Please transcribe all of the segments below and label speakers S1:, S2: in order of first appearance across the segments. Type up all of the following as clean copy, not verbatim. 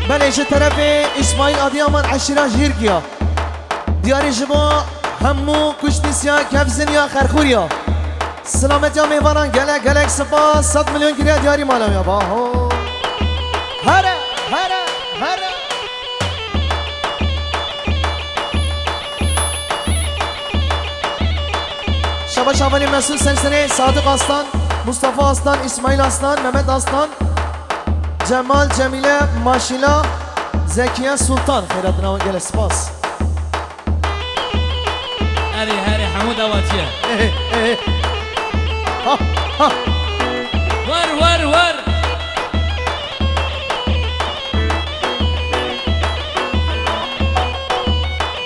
S1: بله جه طرف اسماعیل آدیامان عشیره جیرگیا دیاری جبا همو کشتیسیا کفزنیا خرخوریا سلامتی ها میوانان گلک گلک سپاس 100 میلیون گریه دیاری مالم یا باهو هره هره هره شبا شبانی مسئول سنسنه صادق آستان مصطفى آستان اسماعیل آستان مهمت آستان جمال جمیله ماشیلا زکیه سلطان خیراتنا و گل سپاس
S2: هری حمود اواتیه ور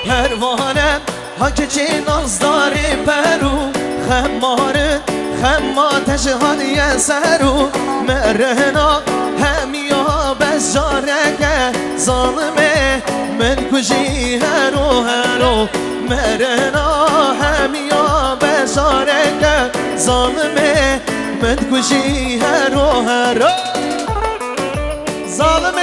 S1: پروانه ها که چه نازداری پرو خماره خماتش هانیه سرو مرنا همیا بس جارگه ظالمه من کجی هرو مرنا همیا بس جارگه ظالمه من کجی هرو ظالم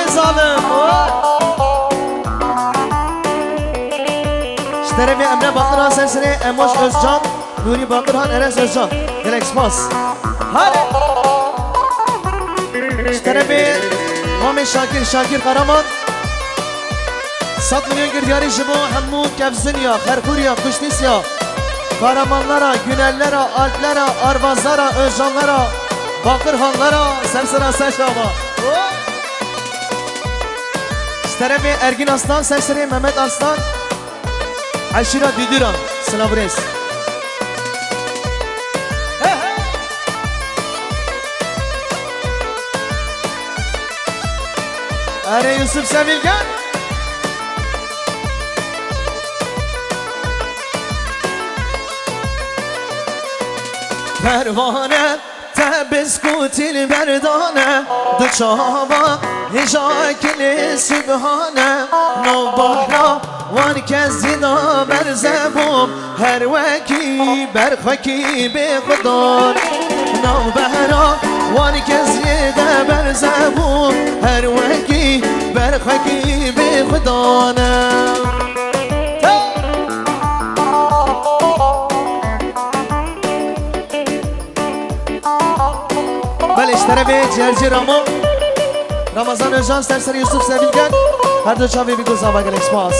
S1: اشترفی امنه باقر ها سرسنه اموش özcan نوری باقر ها ارس özcan گلک سپاس هره اشترفی مام شاکر قرامان 100 milyon girdiyari jibo همو kefzinya خرکوریا کشتیسیا kahramanlara günellere alplere arvazlara özcanlara bakır hanlara sersera seşama اشترفی Ergin Aslan serseri Mehmet Aslan Aşira Düdüran Slavres Are Yusuf Sevilgen Pervane tebeskutil berdane Dıçava hijakili sübhane Navbahra var kezida berzebum Her veki berhaki be khudan Navbahra var kezida berzebum Her veki berhaki be khudana بله اشترفی جرجی رامو رمضان Özcan سرسری Yusuf Sevilgen هر دو چاوی بیگوزا و گلک سپاس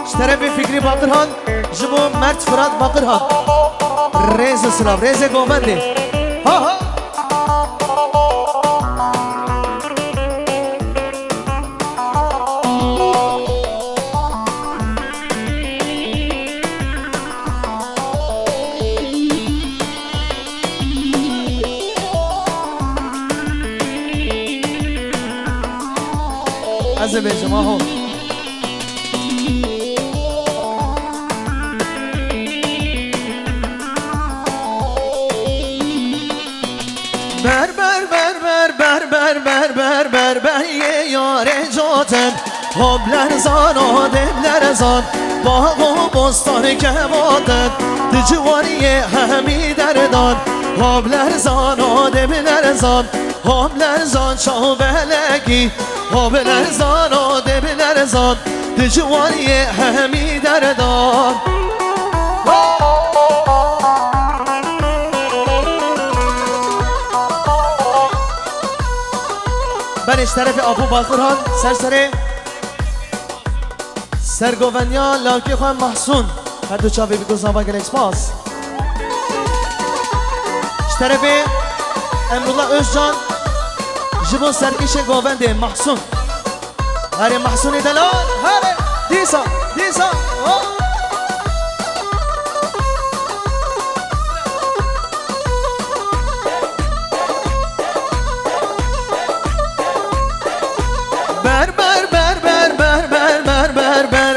S1: اشترفی فکری باقرhan جبو مرد فراد باقرhan ریز سلاف ریز گومندی ها ها از بیشم آهو بر یه یار جاتن هبلر زان و دبلر زان باغ و بستان که بادن دجواری همی دردان هبلر زان و دبلر زان هبلر زان شو بلگی هبلر زان و دبلر زان دجواری همی دردان برش طرف آبو باقران سرسره سرگوونیا لاکی خواه محسون هر دو چاوی بگوزن و گلک سپاس طرف امرالله Özcan جبو سرکش گوونده محسون هره محسونی دلال هره دیسا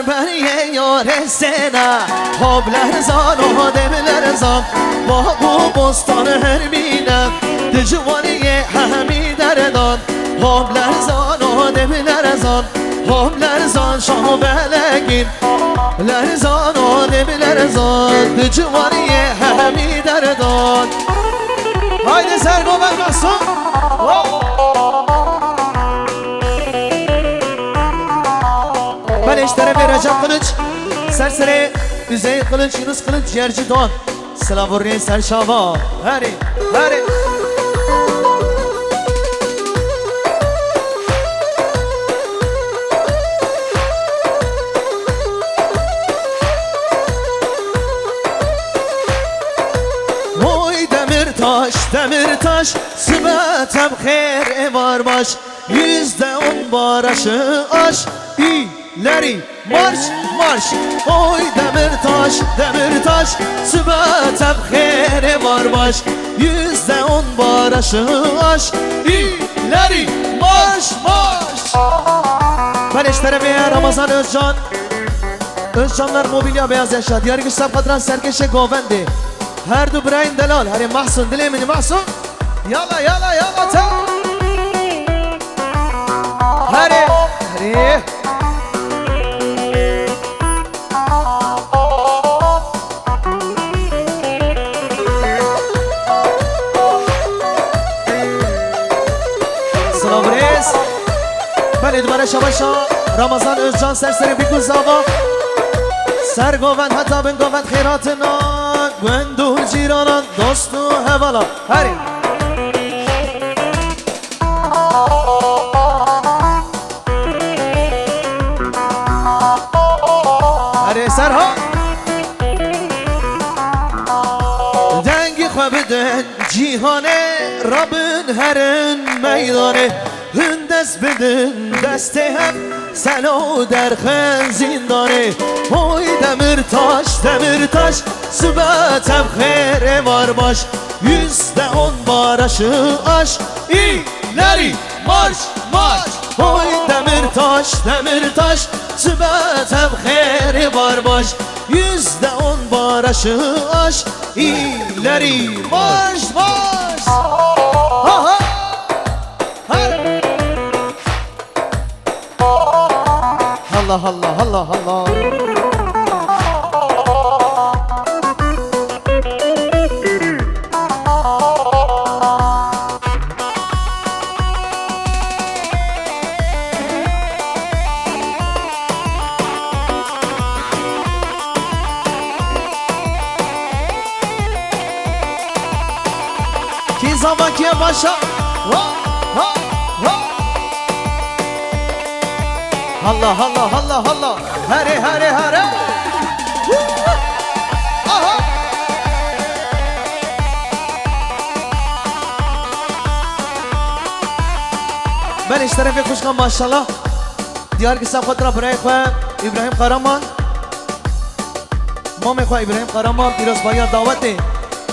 S1: بر یه یار سنا هبلر زان و دبلر زان باغ و بستان هر بینم دجوانی همی دردان هبلر زان و دبلر زان هبلر زان شاه بلگین لرزان و دبلر زان دجوانی همی دردان haydi Sergo ben Mahsun Recep Kılıç, Serseri, Üzeyir Kılıç, Yunus Kılıç, Ciğerci Doğan, Slavurri Serşava, hadi, hadi. Demir taş, sümetem her var baş. %10 baraşı aş, ileri marş marş. Oy demir taş, sümetem her var baş. %10 baraşı aş, ileri marş marş. Beleşlere ve Ramazan Özcan, Özcanlar Mobilya Beyaz Eşya, Diyarbakır Sapkadran Serkeşe Govendi. Her du Brian Delal, hadi Mahsun, dile mini Mahsun. Yalla yalla yalla ta. Hadi, hadi. Slavres. Ben idmara şabaşa, Ramazan Özcan Serseri bir kuzava. Sergoven hatta ben goven khairatına, gwendu ciranan dostu hevala. Hadi. Hadi Serha. Dengi khwabden cihane Rabbin herin meydane. Hündes bidin deste hem selo derken zindane. Oy demir taş, sübetem khere var baş. %10 baraşı aş, ileri marş marş. Oy demir taş, sübetem khere var baş. %10 baraşı aş, ileri marş marş. Aha. Allah Allah Allah Allah. Ki zaman ki başa. Allah Allah Allah Allah. Hare hare hare. Aha. Ben iş tarafa kuşkan maşallah. Diyarbakır Sapkadra İbrahim Karaman. Mame Khoa İbrahim Karaman Piros Baya daveti.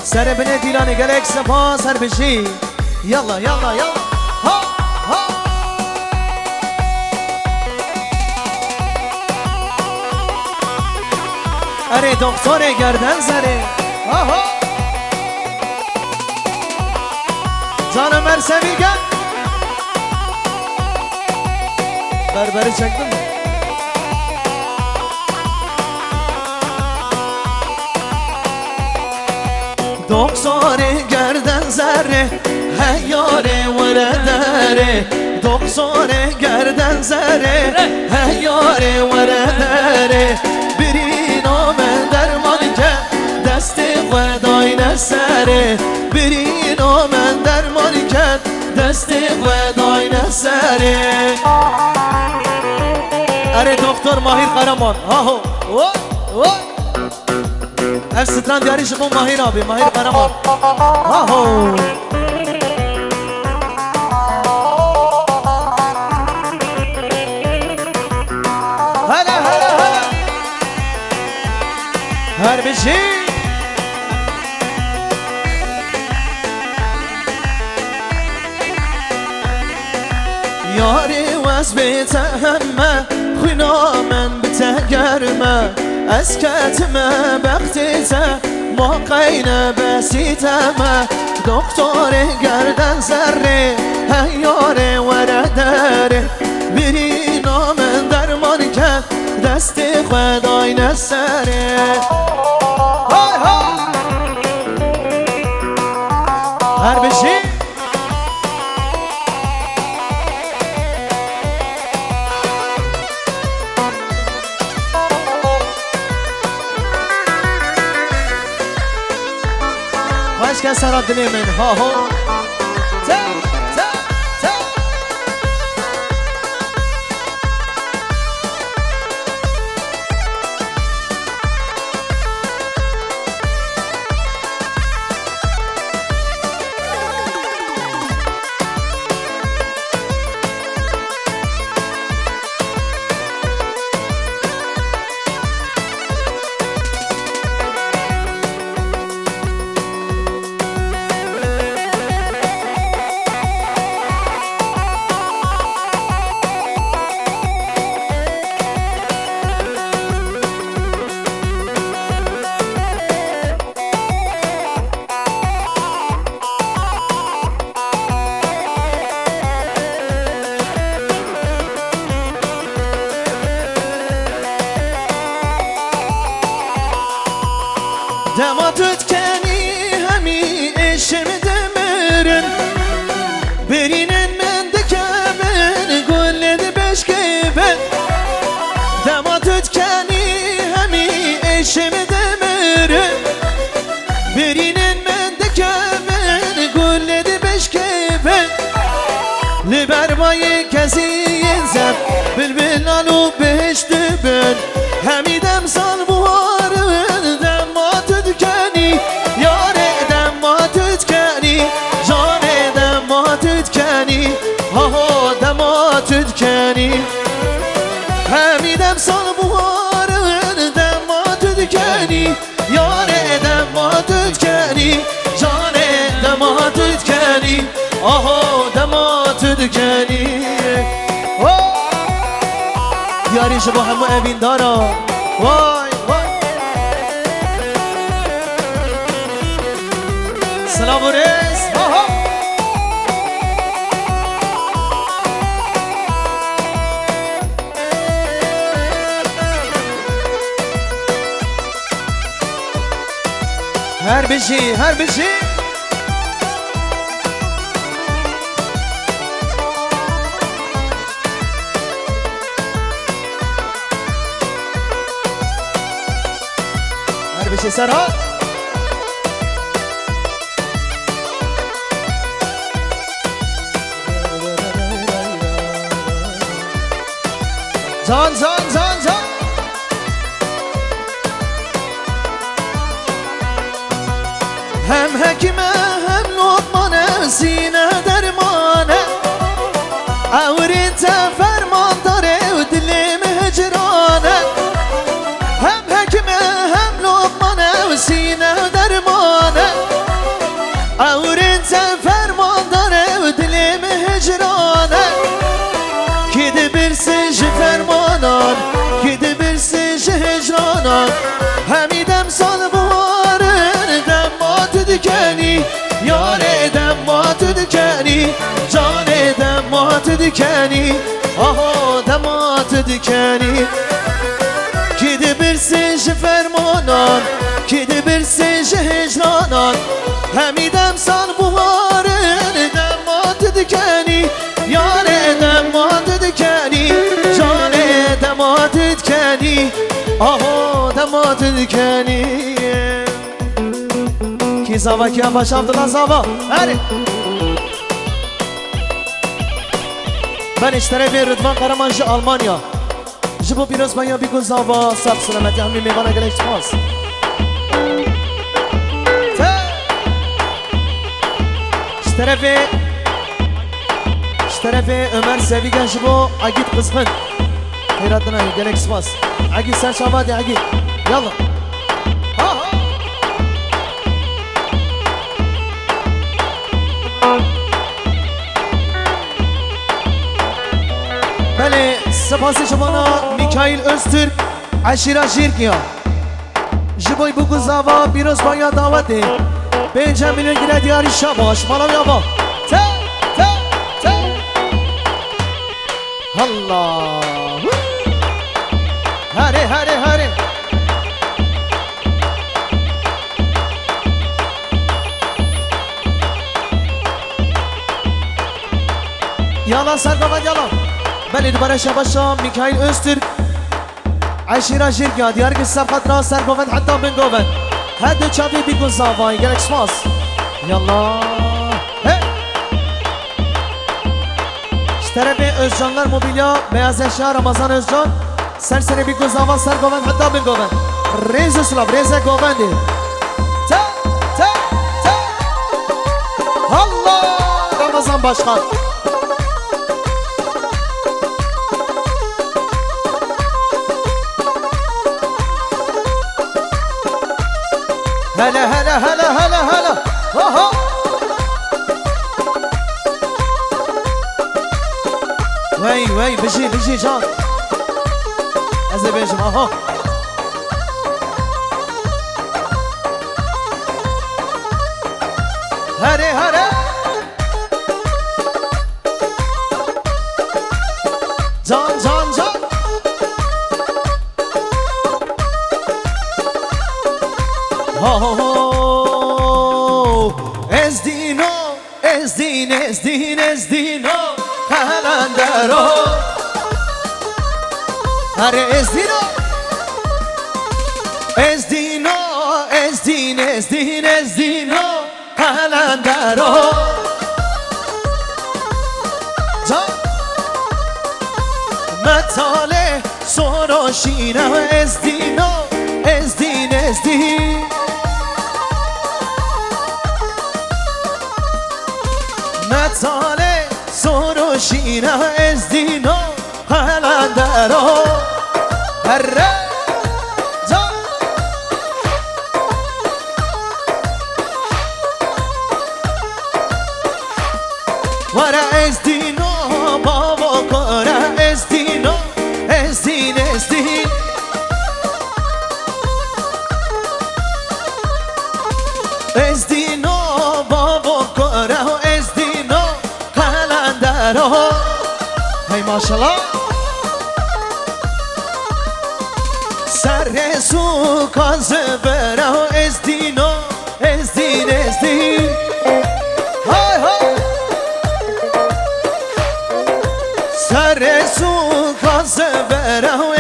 S1: Serebine dilane gelek sefa serbişi. Yalla yalla yalla. Ha ha. Are doktor gerden zare. Aha. Canım Ersevi gel. Berberi çektin mi? Doktor gerden zare. Hey yare vere dere. Doktor gerden zare. Hey yare vere dere. سره برین و من درمانی کن دست ودای نسره اره دکتر ماهیر قرمان آهو اف ستران دیاری شما ماهیر آبی ماهیر قرمان آهو هلا هلا هلا هر بشی یاری وز بیت همه خوینا من بتگرمه از کتمه بختیته ما قینه بسیتمه دکتر گردن زره هیاره ورداره بیرینا من درمان کن دست خدای نسره های های هر بشی خواهش که سرات دلی من ها ها تا تا تا دماتت کنی همی اشم دمرن برینن من دکبن گلد بشکبن دماتت کنی همی اشم دمرن برینن من دکبن گلد بشکبن لبربای کسی ینزم بلبلانو بهشت بن همیدم سال بوارن همیدم سال بوارن دماتت کنی یاره دماتت کنی جان دماتت کنی آها دماتت کنی یاری شبا همو اوین دارا وای وای سلام و رس هر بشی هر بشی هر بشی سرها زان زان زان زان هم حکیمه هم لقمانه سینه درمانه اورینت فرمان داره و دلم هجرانه هم حکیمه هم لقمانه و سینه درمانه اورینت فرمان داره و دلم هجرانه کی ده برسش فرمانان کی ده برسش هجرانان همیدم سال دکنی یاره دمات دکنی جان دمات دکنی آها دمات دکنی کی ده برسش فرمانان کی ده برسش هجرانان همیدم سال بوارن دمات دکنی یاره دمات دکنی جان دمات دکنی آها دمات دکنی کی زاوا کی باش عبدالله زاوا هری من اشتری به رضوان قرمانج آلمانیا جبو پیروز بایا بیگو زاوا سب سلامتی همین میوانه گلش پاس اشتری به عمر سویگن جبو عقید قسمت خیراتنا گلش پاس عقید سر شابادی عقید یلا بله سپاسی شمانا میکائیل öztürk عشیره شیرکیا جبوی بگو زاوا بیروز بایا دعوته 5 میلیون گیره دیاری شباش مالا یابا تا تا تا الله هره هره هره یالا سرگامد یالا بله دوباره شباشا میکائیل öztürk عشیره شیرکیا دیار که سبقت را سرگامد حتی بنگوند هر دو چاوی بیگون زاوایی گلک شماس Yallah. Hey. İşte bir Özcanlar Mobilya, Beyaz Eşya, Ramazan Özcan. Serseri bir göz hava, ser goven, hatta bir goven. Reze Slav, Reze govendi. Ta, ta, ta. Allah! Ramazan Başkan. Hele hele hele hele hele. Aha. Vay vay biji can. Azerbaycan aha. Hare hare. Can can can. Oh, Ezdino, Ezdin, Ezdin, Ezdino, Kalandaro. Hare Ezdino, Ezdino, Ezdin, Ezdin, Ezdino, Kalandaro. Can, Metale, Soroshina, Ezdino, Ezdin, Ezdin. Metale Soroshina Ezdino Halandaro Herre Can Vara Ezdino Babo Kora Ezdino Ezdin Ezdin Ezdino Babo Kora Ezdino Halandaro Hey maşallah Serre su kazı bera Ezdino Ezdin Ezdin Hay hay Serre su kazı bera